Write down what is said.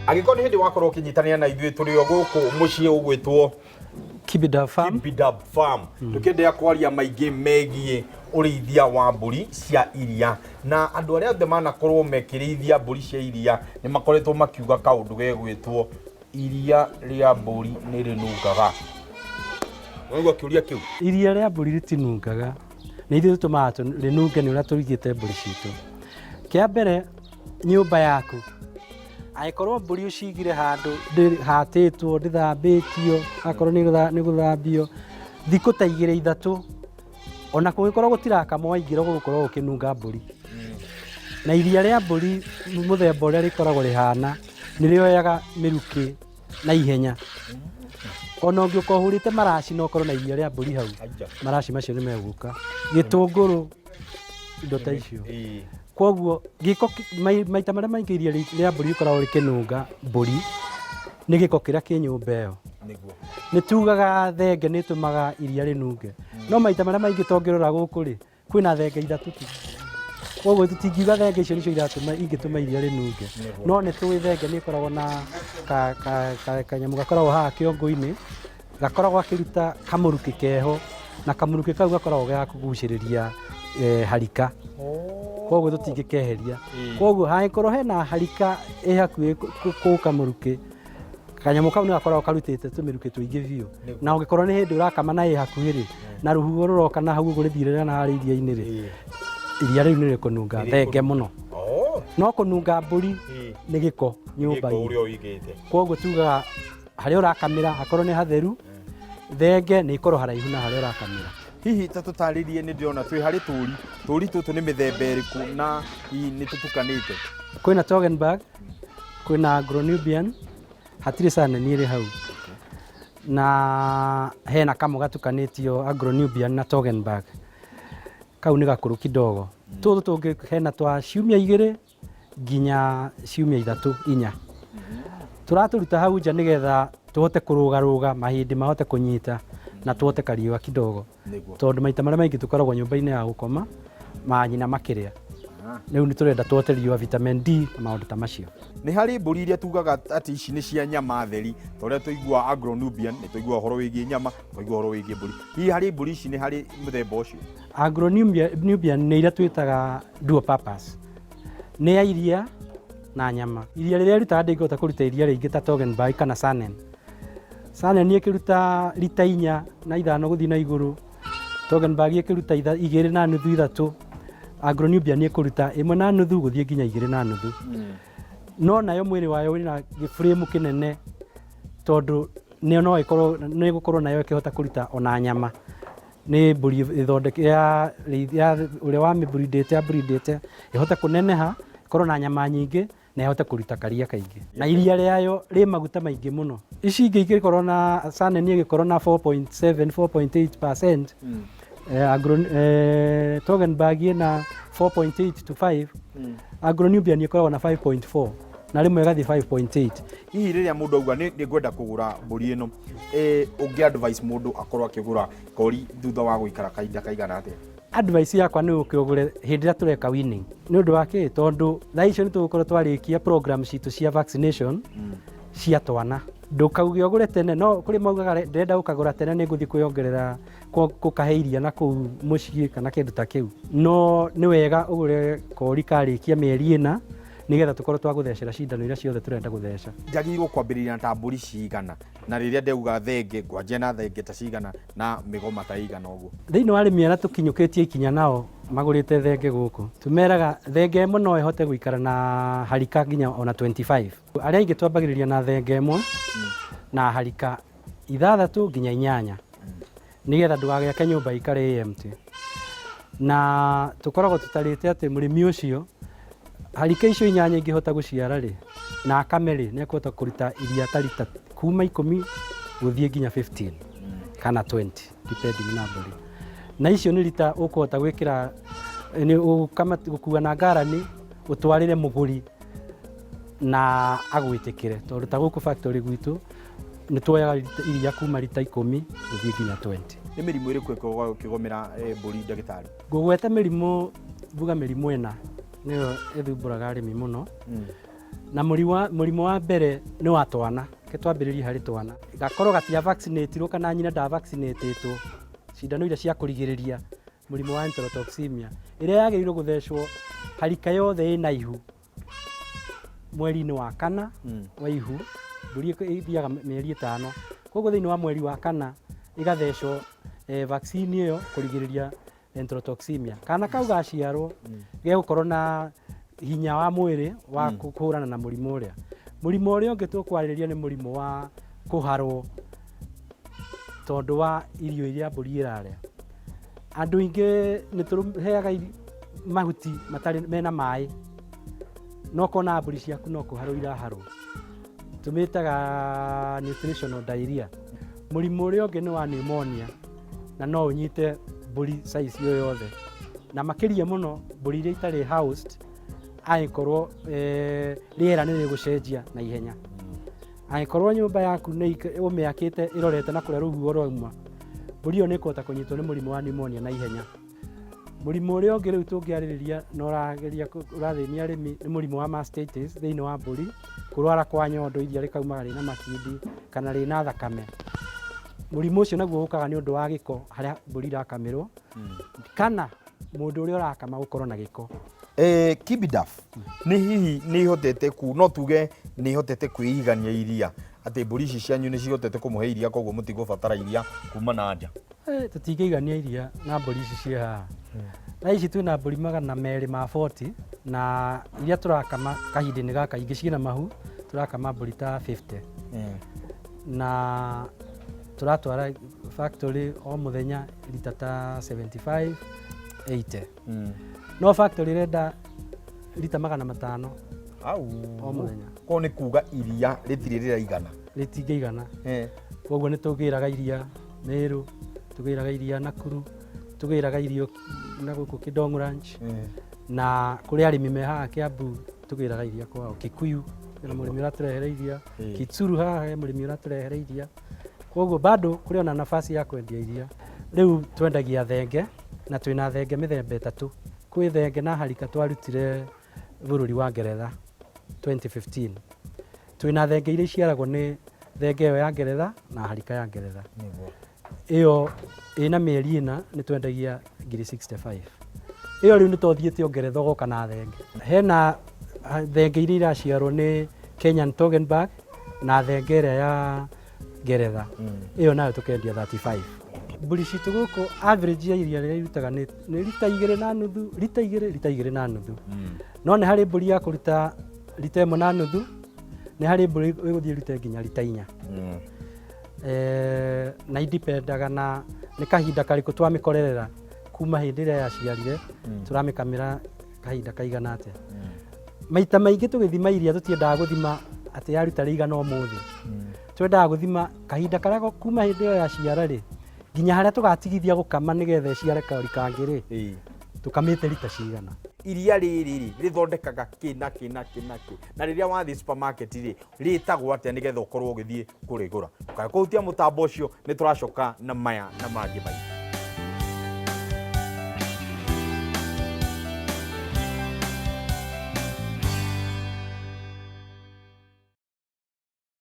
agikoni hindi wakorwo kinyitania na ithuĩ tũrĩ o gũkũ mũciĩ ũgwĩtwo Kibidab Farm. Kibidab Farm. Tukĩendea kwaria maingĩ megiĩ ũrĩithia wa mbũri cia iria, na andũ arĩa othe manakorwo mekĩrĩithia mbũri cia iria nĩ makoretwo makiuga kaũndũ gegwĩtwo iria rĩa mbũri nĩ rĩnungaga. Wĩigua kĩũria kĩu? Iria rĩa mbũri rĩtinungaga, nĩ ithuĩ tũtũmaga rĩnunge nĩ ũrĩa tũrigĩte mbũri citũ. Kĩa mbere, nyũmba yaku aikorwo mbũri ũcigire handũ hatĩtwo ndĩthambĩtio, akorwo nĩ gũthambio thikũ ta 2-3, ona kũngĩkorwo gũtirakamwo waingĩra gũgũkorwo gũkĩnunga mbũri. Na iria rĩa mbũri mũthemba ũrĩa rĩkoragwo rĩhana nĩ rĩoyaga mĩrukĩ na ihenya. Ona ũngĩũka ũhũrĩte maraci no ũkorwo na iria rĩa mbũri hau, maraci macio nĩ megũka. Gĩtũngũrũ, indo ta icio. Kwoguo gĩko maita marĩa maingĩ iria rĩa mbũri rĩkoragwo rĩkĩnunga mbũri nĩ gĩko kĩrĩa kĩ nyũmba ĩyo. Nĩ tugaga thenge nĩ ĩtũmaga iria rĩnunge, no maita marĩa maingĩ tongĩrora gũkũ rĩ, kwĩna thenge 3 tu. Kwoguo tũtingiuga thenge icio nĩcio ingĩtũma iria rĩnunge, no nĩ tũĩ thenge nĩ ĩkoragwo na kanyamũ gakoragwo haha kĩongo-inĩ, gakoragwo akĩruta kamũrukĩ keho, na kamũrukĩ kau gakoragwo ga kũgucĩrĩria harika. Kwoguo tũtingĩkeheria. Kwoguo hangĩkorwo hena harika ĩ hakuhĩ kũũka mũrukĩ, kanyamũ kau nĩ gakoragwo karutĩte tũmĩrukĩ tũingĩ biũ. Na ũngĩkorwo nĩ hĩndĩ ũrakama na ĩ hakuhĩ rĩ, na rũhuho rũroka na hau ũguo rĩthirĩra na harĩa iria-inĩ rĩ, iria rĩu nĩ rĩkũnunga thenge mũno. No kũnunga mbũri nĩ gĩko nyũmba-inĩ. Kwoguo tugaga harĩa ũrakamĩra akorwo nĩ hatheru, thenge nĩ ikorwo haraihu na harĩa ũrakamĩra. Hihi ta tũtarĩrie nĩ ndĩrona twĩ harĩ tũri tũtũ nĩ mĩthemba ĩrĩkũ na hihi nĩ tũtukanĩte? Kwĩna Toggenburg, kwĩna Agro-Nubian, hatirĩ Saanen ĩrĩ hau. Na hena kamwe gatukanĩtio Agro-Nubian na Toggenburg. Kau nĩ gakũrũ kidogo. Tũtũ tũngĩ hena twa ciumia 2 nginya ciumia 3-4. Tũratũruta hau nja nĩgetha tũhote kũrũgarũga mahĩndĩ mahote kũnyita na tuote kariũa kidogo, tondũ maita marĩa maingĩ tũkoragwo nyũmba-inĩ ya gũkoma manyina makĩrĩa. Rĩu nĩ tũrenda tuote riũa, vitamin D na maũndũ ta macio. Nĩ harĩ mbũri iria tugaga atĩ ici nĩ cia nyama theri, tondũ tũigua Agro-Nubian nĩ tũigua ũhoro wĩgiĩ nyama, tũigua ũhoro wĩgiĩ mbũri. Hihi harĩ mbũri ici nĩ harĩ mũthemba ũcio? Agro-Nubian nĩ iria twĩtaga dual purpose, nĩ ya iria na nyama. Iria rĩrĩa rĩrutaga ndĩngĩhota kũruta iria rĩingĩ ta Toggenburg kana Saanen. Saanen ĩkĩruta lita 4 na 5 gũthiĩ na igũrũ, Toggenburg ĩkĩruta 2 na nuthu 3, Agro-Nubian ĩkũruta 1 na nuthu gũthiĩ nginya 2 na nuthu. No nayo mwĩrĩ wayo wĩna gĩframe kĩnene, tondũ no ĩkorwo nĩ gũkorwo nayo ĩkĩhota kũruta ona nyama. Nĩ mbũri ĩthondeke ya ũrĩa wa mĩbreedĩte ya breedĩte ĩhote kũneneha, ĩkorwo na nyama nyingĩ na ĩhote kũruta karia kaingĩ. Na iria rĩayo rĩ maguta maingĩ mũno. Ici ingĩ ingĩkorwo na Saanen ĩgĩkorwo na 4.7-4.8%, Toggenburg ĩna 4.8 to 5, Agro-Nubian ĩkoragwo na 5.4 na rĩmwe ĩgathiĩ 5.8. Hihi rĩrĩa mũndũ auga nĩ ngwenda kũgũra mbũri ĩno, ũngĩ advice mũndũ akorwo akĩgũra kori thutha wa gũikara kahinda kaigana atĩa? Advice yakwa nĩ ũkĩgũre hĩndĩ ĩrĩa tũreka winning. Nĩ ũndũ wa kĩ? Tondũ thaa icio nĩ tũgũkorwo twarĩkia program citũ cia vaccination cia twana. Ndũkauge ũgũre tene, no kũrĩ maugaga ndĩrenda gũkagũra tene nĩ ngũthiĩ kwĩongerera gũkahe iria na kũu mũciĩ kana kĩndũ ta kĩu. No nĩ wega ũgũre kori karĩkia mĩeri 4 nĩgetha tũkorwo twagũthecera cindano iria ciothe tũrenda gũtheca. Njagĩrĩirwo kwambĩrĩria na ta mbũri cigana, na rĩrĩa ndeuga thenge ngwanjia na thenge ta cigana na mĩgoma ta igana ũguo? Thĩinĩ wa arĩmi arĩa tũkinyũkĩtie ikinya nao magũrĩte thenge gũkũ, tũmeraga thenge ĩmwe no ĩhote gũikara na harika nginya ona 25. Arĩa ingĩ twambagĩrĩria na thenge ĩmwe na harika 6 nginya 8, nĩgetha ndũgagĩake nyũmba ikare empty. Na tũkoragwo tũtarĩte atĩ mũrĩmi ũcio harika icio 8 ingĩhota gũciara rĩ, na akame rĩ, nĩ ekũhota kũruta iria ta lita kuma 10 gũthiĩ nginya 15 kana 20 depending na mbũri. Na icio nĩ lita ũkũhota gwĩkĩra gũkua na ngarani ũtwarĩre mũgũri na agwĩtĩkĩre, tondũ ta gũkũ factory gwitũ nĩ tuoyaga iria kuma lita 10 gũthiĩ nginya 20. Nĩ mĩrimũ ĩrĩkũ ĩkoragwo ĩkĩgomera mbũri ndagĩtarĩ? Ngũgweta mĩrimũ, mbuga mĩrimũ ĩna nĩyo ĩthumbũraga arĩmi mũno. na mũrimũ wa mbere nĩ wa twana, ke twambĩrĩrie harĩ twana gakorwo gatia vaccinate kana nyina nda vaccinate cindano iria cia kũrigĩrĩria mũrimũ wa enterotoxemia ĩrĩa yagĩrĩirwo gũthecwo harika yothe ĩna ihu mweri-inĩ wa kana wa ihu, mbũri ithiaga mĩeri 5, koguo thĩinĩ wa mweri wa kana igathecwo vaccine ĩyo kũrigĩrĩria enterotoxemia. Kana kau gaciarwo gegũkorwo na hinya wa mwĩrĩ wa kũhũrana na mũrimũ ũrĩa. Mũrimũ ũrĩa ũngĩ tũkwarĩrĩria nĩ mũrimũ wa kũharwo tondũ wa irio iria mbũri ĩrarĩa. Andũ aingĩ nĩ tũheaga mahuti matarĩ mena maĩ, no kona mbũri ciaku no kũharwo iraharwo, tũmĩtaga nutritional diarrhea. Mũrimũ ũrĩa ũngĩ nĩ wa pneumonia na no ũnyite mbũri size yo yothe, na makĩria mũno mbũri iria itarĩ housed angĩkorwo rĩera nĩ rĩgũcenjia na ihenya. Angĩkorwo nyũmba yaku nĩ ũmĩakĩte ĩrorete na kũrĩa rũhuho rwauma, mbũri ĩyo nĩ ĩkũhota kũnyitwo nĩ mũrimũ wa pneumonia na ihenya. Mũrimũ ũrĩa ũngĩ rĩu tũngĩarĩrĩria na ũrathĩnia arĩmi nĩ mũrimũ wa mastitis thĩinĩ wa mbũri, kũrwara kwa nyondo iria rĩkaumaga rĩna makindi kana rĩna thakame. Mũrimũ ũcio naguo ũkaga nĩ ũndũ wa gĩko harĩa mbũri irakamĩrwo kana mũndũ ũrĩa ũrakama gũkorwo na gĩko. Kibidaf nĩ hihi nĩ ihotete no tuge nĩ ihotete kwĩigania iria atĩ mbũri ici cianyu nĩ cihotete kũmũhe iria, koguo mũtigũbatara iria kuma na nja? Tũtingĩigania iria na mbũri ici ciĩ haha. Thaa ici twĩna mbũri 240 na iria tũrakama kahinda-inĩ gaka ingĩ ciĩna mahu tũrakama mbũri ta 50 na tũratwara factory o mũthenya lita ta 75-80. No factory renda lita 500 o mũthenya. Ko nĩ kuga iria rĩtirĩ rĩraigana? Rĩtingĩigana. Koguo nĩ tũgĩraga iria Meru, tũgĩraga iria Nakuru, tũgĩraga irio na gũkũ Kidong Ranch, na kũrĩ arĩmi me haha Kiambu tũgĩraga iria kwao. Kikuyu na mũrĩmi ũratũrehere iria, Kitsuru haha he mũrĩmi ũratũrehere iria. Koguo bado kũrĩ ona nafasi ya kwendia iria. Rĩu twendagia thenge na twĩna thenge mĩthemba 3. Kwĩ thenge na harika twarutire bũrũri wa Ngeretha 2015. Twĩna thenge iria iciaragwo nĩ thenge ĩyo ya Ngeretha na harika ya Ngeretha. Ĩyo ĩna mĩeri 4 nĩ twendagia 65. Ĩyo rĩu nĩ tũthiĩte o Ngeretha ũgoka na thenge. Hena thenge iria iraciarwo nĩ Kenyan Toggenburg na thenge ĩrĩa ya Ngeretha. Ĩyo nayo tũkendia 35. Mbũri citũ gũkũ average ya iria rĩrĩa irutaga nĩ lita 2.5, lita 2.5. No nĩ harĩ mbũri ya kũruta lita 1.5, nĩ harĩ mbũri ĩgũthiĩ rute nginya lita 4. Na indipendaga na nĩ kahinda karĩkũ twamĩkorerera kuma hĩndĩ ĩrĩa yaciarire tũramĩkamĩra kahinda kaigana atĩa. Maita maingĩ tũgĩthima iria tũtiendaga gũthima atĩ yaruta rĩigana ũmũthĩ. Twendaga gũthima kahinda karĩa kuma hĩndĩ ĩyo yaciara rĩ nginya harĩa tũgatigithia gũkama nĩgetha ĩciare kaũri kangĩ rĩ tũkamĩte lita cigana. Iria rĩrĩ rĩthondekaga kĩ na rĩrĩa wathiĩ supermarket rĩ rĩtagwo atĩa nĩgetha ũkorwo ũgĩthiĩ kũrĩgũra? Ũkaga kũhutia mũtambo ũcio, nĩ tũracoka na maya na mangĩ maingĩ.